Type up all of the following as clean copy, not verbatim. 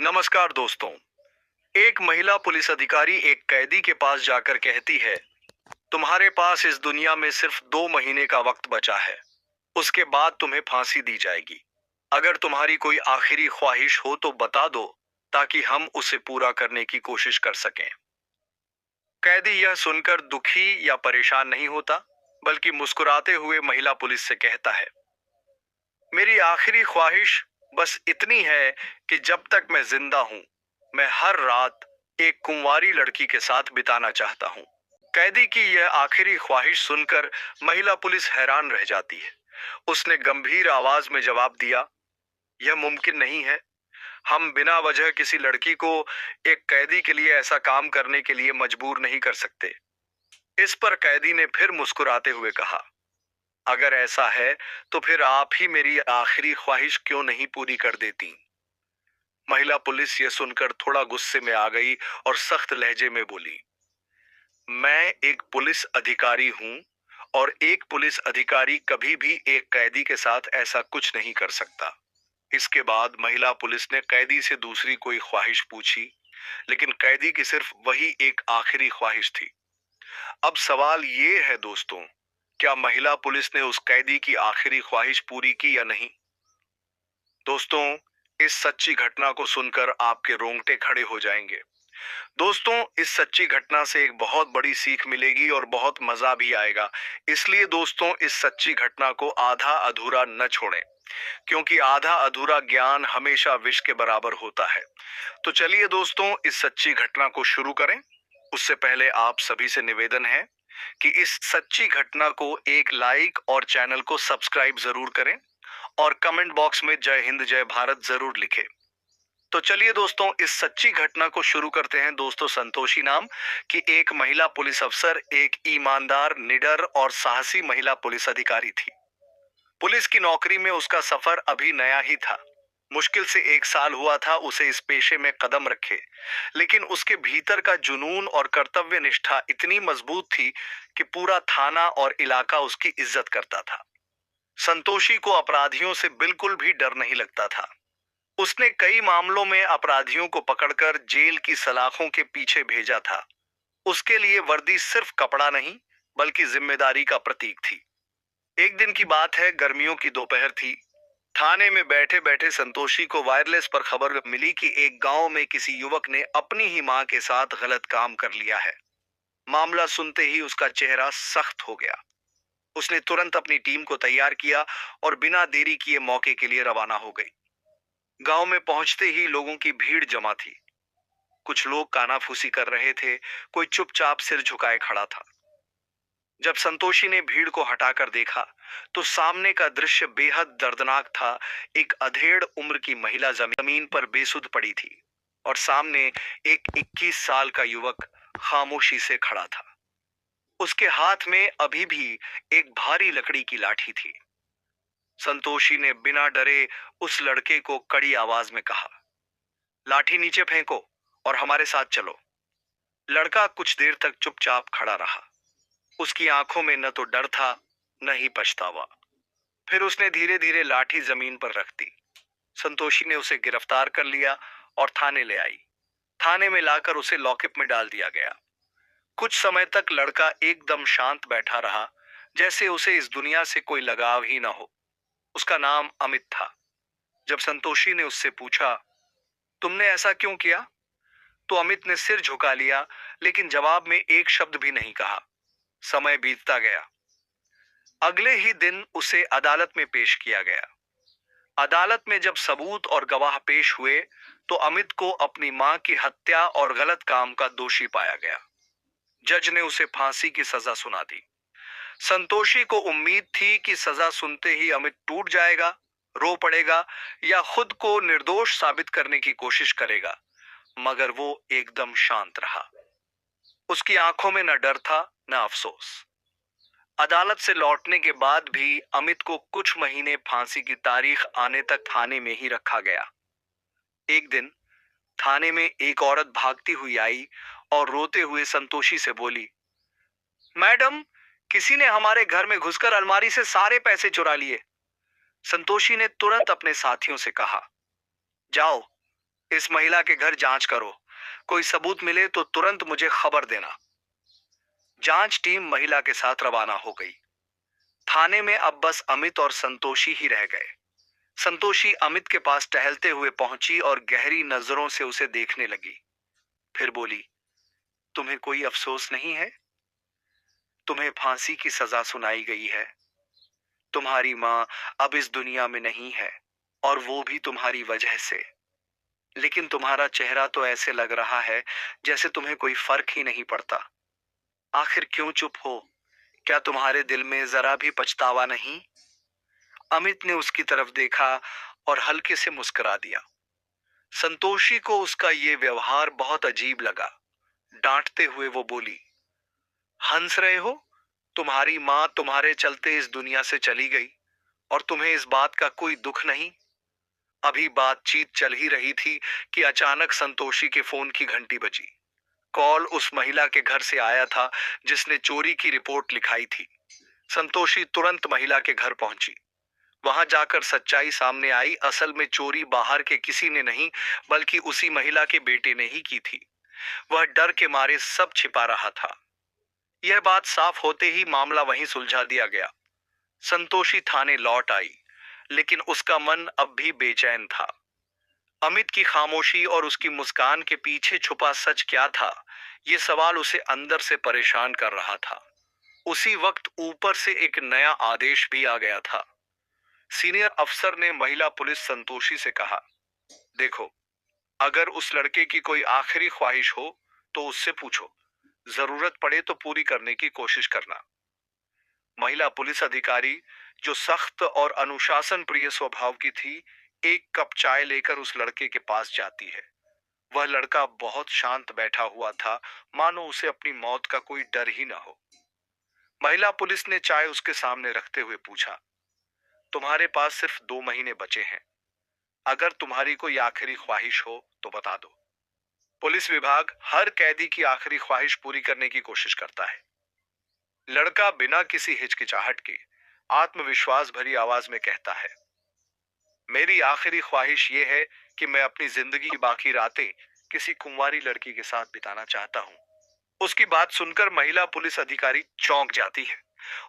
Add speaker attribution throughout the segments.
Speaker 1: नमस्कार दोस्तों। एक महिला पुलिस अधिकारी एक कैदी के पास जाकर कहती है, तुम्हारे पास इस दुनिया में सिर्फ 2 महीने का वक्त बचा है। उसके बाद तुम्हें फांसी दी जाएगी। अगर तुम्हारी कोई आखिरी ख्वाहिश हो तो बता दो, ताकि हम उसे पूरा करने की कोशिश कर सकें। कैदी यह सुनकर दुखी या परेशान नहीं होता, बल्कि मुस्कुराते हुए महिला पुलिस से कहता है, मेरी आखिरी ख्वाहिश बस इतनी है कि जब तक मैं जिंदा हूं, मैं हर रात एक कुंवारी लड़की के साथ बिताना चाहता हूं। कैदी की यह आखिरी ख्वाहिश सुनकर महिला पुलिस हैरान रह जाती है। उसने गंभीर आवाज में जवाब दिया, यह मुमकिन नहीं है। हम बिना वजह किसी लड़की को एक कैदी के लिए ऐसा काम करने के लिए मजबूर नहीं कर सकते। इस पर कैदी ने फिर मुस्कुराते हुए कहा, अगर ऐसा है तो फिर आप ही मेरी आखिरी ख्वाहिश क्यों नहीं पूरी कर देती। महिला पुलिस ये सुनकर थोड़ा गुस्से में आ गई और सख्त लहजे में बोली, मैं एक पुलिस अधिकारी हूं और एक पुलिस अधिकारी कभी भी एक कैदी के साथ ऐसा कुछ नहीं कर सकता। इसके बाद महिला पुलिस ने कैदी से दूसरी कोई ख्वाहिश पूछी, लेकिन कैदी की सिर्फ वही एक आखिरी ख्वाहिश थी। अब सवाल ये है दोस्तों, क्या महिला पुलिस ने उस कैदी की आखिरी ख्वाहिश पूरी की या नहीं? दोस्तों, इस सच्ची घटना को सुनकर आपके रोंगटे खड़े हो जाएंगे। दोस्तों, इस सच्ची घटना से एक बहुत बड़ी सीख मिलेगी और बहुत मजा भी आएगा। इसलिए दोस्तों, इस सच्ची घटना को आधा अधूरा न छोड़ें, क्योंकि आधा अधूरा ज्ञान हमेशा विष के बराबर होता है। तो चलिए दोस्तों, इस सच्ची घटना को शुरू करें। उससे पहले आप सभी से निवेदन है कि इस सच्ची घटना को एक लाइक और चैनल को सब्सक्राइब जरूर करें और कमेंट बॉक्स में जय हिंद जय भारत जरूर लिखें। तो चलिए दोस्तों, इस सच्ची घटना को शुरू करते हैं। दोस्तों, संतोषी नाम की एक महिला पुलिस अफसर एक ईमानदार, निडर और साहसी महिला पुलिस अधिकारी थी। पुलिस की नौकरी में उसका सफर अभी नया ही था। मुश्किल से 1 साल हुआ था उसे इस पेशे में कदम रखे, लेकिन उसके भीतर का जुनून और कर्तव्य निष्ठा इतनी मजबूत थी कि पूरा थाना और इलाका उसकी इज्जत करता था। संतोषी को अपराधियों से बिल्कुल भी डर नहीं लगता था। उसने कई मामलों में अपराधियों को पकड़कर जेल की सलाखों के पीछे भेजा था। उसके लिए वर्दी सिर्फ कपड़ा नहीं, बल्कि जिम्मेदारी का प्रतीक थी। एक दिन की बात है, गर्मियों की दोपहर थी। थाने में बैठे बैठे संतोषी को वायरलेस पर खबर मिली कि एक गांव में किसी युवक ने अपनी ही मां के साथ गलत काम कर लिया है। मामला सुनते ही उसका चेहरा सख्त हो गया। उसने तुरंत अपनी टीम को तैयार किया और बिना देरी किए मौके के लिए रवाना हो गई। गांव में पहुंचते ही लोगों की भीड़ जमा थी। कुछ लोग कानाफूसी कर रहे थे, कोई चुपचाप सिर झुकाए खड़ा था। जब संतोषी ने भीड़ को हटाकर देखा तो सामने का दृश्य बेहद दर्दनाक था। एक अधेड़ उम्र की महिला जमीन पर बेसुध पड़ी थी और सामने एक 21 साल का युवक खामोशी से खड़ा था। उसके हाथ में अभी भी एक भारी लकड़ी की लाठी थी। संतोषी ने बिना डरे उस लड़के को कड़ी आवाज में कहा, लाठी नीचे फेंको और हमारे साथ चलो। लड़का कुछ देर तक चुपचाप खड़ा रहा। उसकी आंखों में न तो डर था, न ही पछतावा। फिर उसने धीरे धीरे लाठी जमीन पर रख दी। संतोषी ने उसे गिरफ्तार कर लिया और थाने ले आई। थाने में लाकर उसे लॉकअप में डाल दिया गया। कुछ समय तक लड़का एकदम शांत बैठा रहा, जैसे उसे इस दुनिया से कोई लगाव ही ना हो। उसका नाम अमित था। जब संतोषी ने उससे पूछा, तुमने ऐसा क्यों किया, तो अमित ने सिर झुका लिया, लेकिन जवाब में एक शब्द भी नहीं कहा। समय बीतता गया। अगले ही दिन उसे अदालत में पेश किया गया। अदालत में जब सबूत और गवाह पेश हुए तो अमित को अपनी मां की हत्या और गलत काम का दोषी पाया गया। जज ने उसे फांसी की सजा सुना दी। संतोषी को उम्मीद थी कि सजा सुनते ही अमित टूट जाएगा, रो पड़ेगा या खुद को निर्दोष साबित करने की कोशिश करेगा, मगर वो एकदम शांत रहा। उसकी आंखों में न डर था, न अफसोस। अदालत से लौटने के बाद भी अमित को कुछ महीने फांसी की तारीख आने तक थाने में ही रखा गया। एक दिन थाने में एक औरत भागती हुई आई और रोते हुए संतोषी से बोली, मैडम, किसी ने हमारे घर में घुसकर अलमारी से सारे पैसे चुरा लिए। संतोषी ने तुरंत अपने साथियों से कहा, जाओ इस महिला के घर जांच करो, कोई सबूत मिले तो तुरंत मुझे खबर देना। जांच टीम महिला के साथ रवाना हो गई। थाने में अब बस अमित और संतोषी ही रह गए। संतोषी अमित के पास टहलते हुए पहुंची और गहरी नजरों से उसे देखने लगी। फिर बोली, तुम्हें कोई अफसोस नहीं है? तुम्हें फांसी की सजा सुनाई गई है। तुम्हारी माँ अब इस दुनिया में नहीं है, और वो भी तुम्हारी वजह से। लेकिन तुम्हारा चेहरा तो ऐसे लग रहा है जैसे तुम्हें कोई फर्क ही नहीं पड़ता। आखिर क्यों चुप हो? क्या तुम्हारे दिल में जरा भी पछतावा नहीं? अमित ने उसकी तरफ देखा और हल्के से मुस्कुरा दिया। संतोषी को उसका ये व्यवहार बहुत अजीब लगा। डांटते हुए वो बोली, हंस रहे हो? तुम्हारी माँ तुम्हारे चलते इस दुनिया से चली गई और तुम्हें इस बात का कोई दुख नहीं? अभी बातचीत चल ही रही थी कि अचानक संतोषी के फोन की घंटी बजी। कॉल उस महिला के घर से आया था जिसने चोरी की रिपोर्ट लिखाई थी। संतोषी तुरंत महिला के घर पहुंची। वहां जाकर सच्चाई सामने आई। असल में चोरी बाहर के किसी ने नहीं, बल्कि उसी महिला के बेटे ने ही की थी। वह डर के मारे सब छिपा रहा था। यह बात साफ होते ही मामला वहीं सुलझा दिया गया। संतोषी थाने लौट आई, लेकिन उसका मन अब भी बेचैन था। अमित की खामोशी और उसकी मुस्कान के पीछे छुपा सच क्या था, ये सवाल उसे अंदर से परेशान कर रहा था। उसी वक्त ऊपर से एक नया आदेश भी आ गया था। सीनियर अफसर ने महिला पुलिस संतोषी से कहा, देखो, अगर उस लड़के की कोई आखिरी ख्वाहिश हो तो उससे पूछो। जरूरत पड़े तो पूरी करने की कोशिश करना। महिला पुलिस अधिकारी, जो सख्त और अनुशासन प्रिय स्वभाव की थी, एक कप चाय लेकर उस लड़के के पास जाती है। वह लड़का बहुत शांत बैठा हुआ था, मानो उसे अपनी मौत का कोई डर ही न हो। महिला पुलिस ने चाय उसके सामने रखते हुए पूछा, तुम्हारे पास सिर्फ 2 महीने बचे हैं। अगर तुम्हारी कोई आखिरी ख्वाहिश हो तो बता दो। पुलिस विभाग हर कैदी की आखिरी ख्वाहिश पूरी करने की कोशिश करता है। लड़का बिना किसी हिचकिचाहट के आत्मविश्वास भरी आवाज में कहता है, मेरी आखिरी ख्वाहिश यह है कि मैं अपनी जिंदगी की बाकी रातें किसी कुंवारी लड़की के साथ बिताना चाहता हूं। उसकी बात सुनकर महिला पुलिस अधिकारी चौंक जाती है।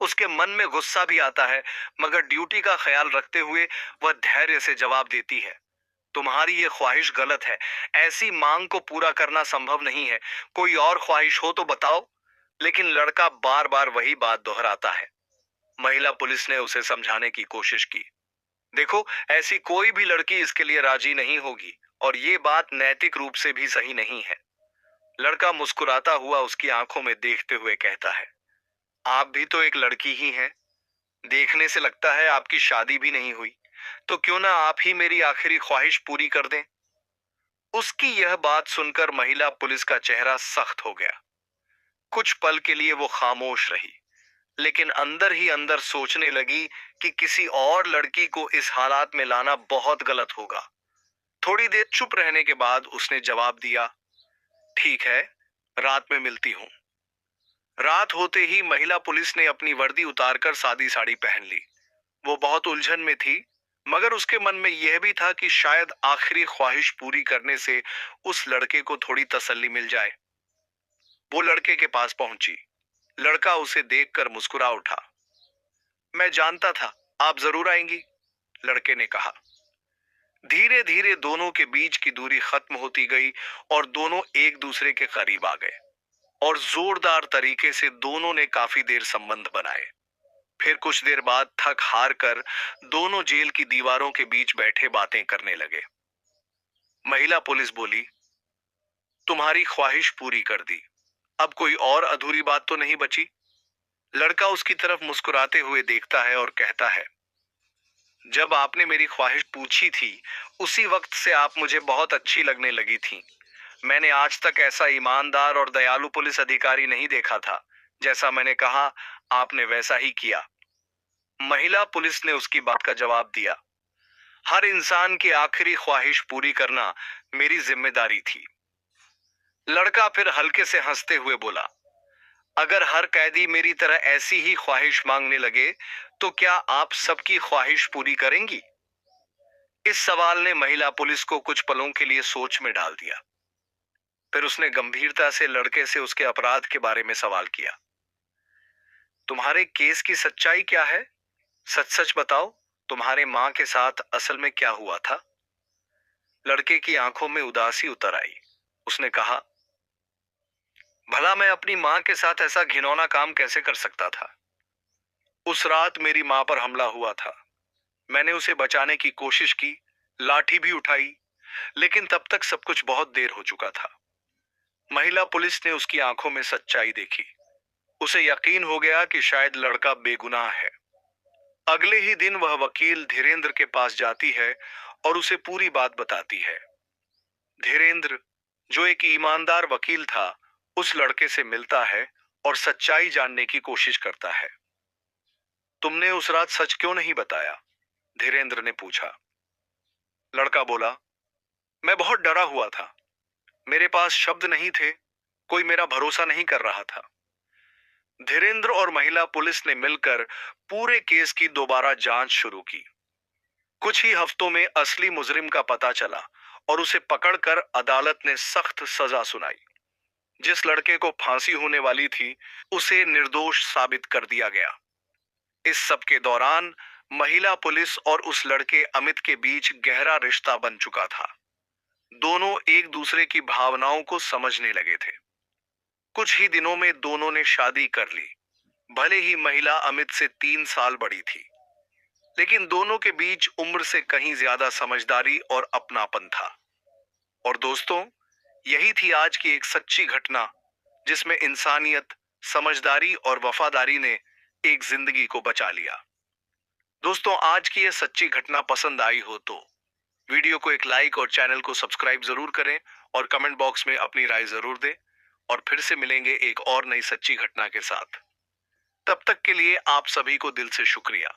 Speaker 1: उसके मन में गुस्सा भी आता है, मगर ड्यूटी का ख्याल रखते हुए वह धैर्य से जवाब देती है, तुम्हारी ये ख्वाहिश गलत है। ऐसी मांग को पूरा करना संभव नहीं है। कोई और ख्वाहिश हो तो बताओ। लेकिन लड़का बार बार वही बात दोहराता है। महिला पुलिस ने उसे समझाने की कोशिश की, देखो, ऐसी कोई भी लड़की इसके लिए राजी नहीं होगी, और ये बात नैतिक रूप से भी सही नहीं है। लड़का मुस्कुराता हुआ उसकी आंखों में देखते हुए कहता है, आप भी तो एक लड़की ही हैं। देखने से लगता है आपकी शादी भी नहीं हुई, तो क्यों ना आप ही मेरी आखिरी ख्वाहिश पूरी कर दें। उसकी यह बात सुनकर महिला पुलिस का चेहरा सख्त हो गया। कुछ पल के लिए वो खामोश रही, लेकिन अंदर ही अंदर सोचने लगी कि किसी और लड़की को इस हालात में लाना बहुत गलत होगा। थोड़ी देर चुप रहने के बाद उसने जवाब दिया, ठीक है, रात में मिलती हूं। रात होते ही महिला पुलिस ने अपनी वर्दी उतारकर सादी साड़ी पहन ली। वो बहुत उलझन में थी, मगर उसके मन में यह भी था कि शायद आखिरी ख्वाहिश पूरी करने से उस लड़के को थोड़ी तसल्ली मिल जाए। वो लड़के के पास पहुंची। लड़का उसे देखकर मुस्कुरा उठा। मैं जानता था आप जरूर आएंगी, लड़के ने कहा। धीरे धीरे दोनों के बीच की दूरी खत्म होती गई और दोनों एक दूसरे के करीब आ गए, और जोरदार तरीके से दोनों ने काफी देर संबंध बनाए। फिर कुछ देर बाद थक हार कर दोनों जेल की दीवारों के बीच बैठे बातें करने लगे। महिला पुलिस बोली, तुम्हारी ख्वाहिश पूरी कर दी, अब कोई और अधूरी बात तो नहीं बची। लड़का उसकी तरफ मुस्कुराते हुए देखता है और कहता है, जब आपने मेरी ख्वाहिश पूछी थी उसी वक्त से आप मुझे बहुत अच्छी लगने लगी थी। मैंने आज तक ऐसा ईमानदार और दयालु पुलिस अधिकारी नहीं देखा था। जैसा मैंने कहा आपने वैसा ही किया। महिला पुलिस ने उसकी बात का जवाब दिया, हर इंसान की आखिरी ख्वाहिश पूरी करना मेरी जिम्मेदारी थी। लड़का फिर हल्के से हंसते हुए बोला, अगर हर कैदी मेरी तरह ऐसी ही ख्वाहिश मांगने लगे तो क्या आप सबकी ख्वाहिश पूरी करेंगी? इस सवाल ने महिला पुलिस को कुछ पलों के लिए सोच में डाल दिया। फिर उसने गंभीरता से लड़के से उसके अपराध के बारे में सवाल किया। तुम्हारे केस की सच्चाई क्या है? सच सच बताओ, तुम्हारे मां के साथ असल में क्या हुआ था? लड़के की आंखों में उदासी उतर आई। उसने कहा, भला मैं अपनी मां के साथ ऐसा घिनौना काम कैसे कर सकता था? उस रात मेरी मां पर हमला हुआ था। मैंने उसे बचाने की कोशिश की, लाठी भी उठाई, लेकिन तब तक सब कुछ बहुत देर हो चुका था। महिला पुलिस ने उसकी आंखों में सच्चाई देखी। उसे यकीन हो गया कि शायद लड़का बेगुनाह है। अगले ही दिन वह वकील धीरेंद्र के पास जाती है और उसे पूरी बात बताती है। धीरेंद्र, जो एक ईमानदार वकील था, उस लड़के से मिलता है और सच्चाई जानने की कोशिश करता है। तुमने उस रात सच क्यों नहीं बताया? धीरेंद्र ने पूछा। लड़का बोला, मैं बहुत डरा हुआ था। मेरे पास शब्द नहीं थे, कोई मेरा भरोसा नहीं कर रहा था। धीरेंद्र और महिला पुलिस ने मिलकर पूरे केस की दोबारा जांच शुरू की। कुछ ही हफ्तों में असली मुजरिम का पता चला और उसे पकड़कर अदालत ने सख्त सजा सुनाई। जिस लड़के को फांसी होने वाली थी, उसे निर्दोष साबित कर दिया गया। इस सब के दौरान महिला पुलिस और उस लड़के अमित के बीच गहरा रिश्ता बन चुका था। दोनों एक दूसरे की भावनाओं को समझने लगे थे। कुछ ही दिनों में दोनों ने शादी कर ली। भले ही महिला अमित से 3 साल बड़ी थी, लेकिन दोनों के बीच उम्र से कहीं ज्यादा समझदारी और अपनापन था। और दोस्तों, यही थी आज की एक सच्ची घटना, जिसमें इंसानियत, समझदारी और वफादारी ने एक जिंदगी को बचा लिया। दोस्तों, आज की यह सच्ची घटना पसंद आई हो तो वीडियो को एक लाइक और चैनल को सब्सक्राइब जरूर करें और कमेंट बॉक्स में अपनी राय जरूर दें। और फिर से मिलेंगे एक और नई सच्ची घटना के साथ। तब तक के लिए आप सभी को दिल से शुक्रिया।